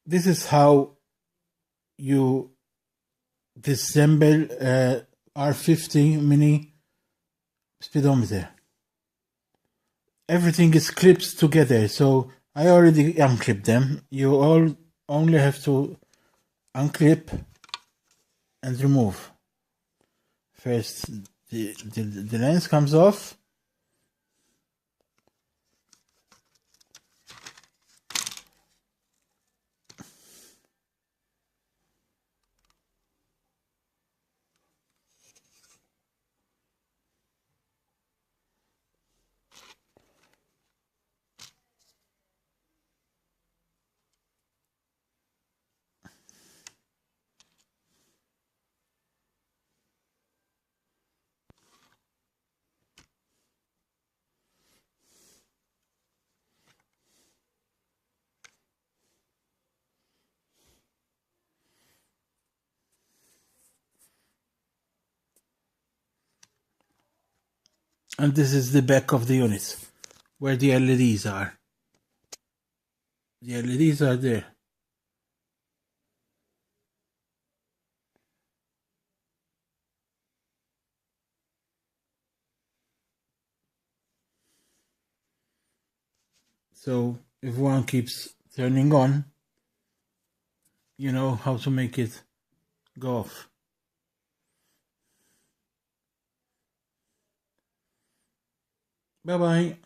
This is how you disassemble a R50 Mini speedometer. Everything is clipped together, so I already unclipped them. You all only have to unclip and remove. First, the lens comes off. And this is the back of the unit, where the LEDs are. The LEDs are there. So if one keeps turning on, you know how to make it go off. Bye-bye.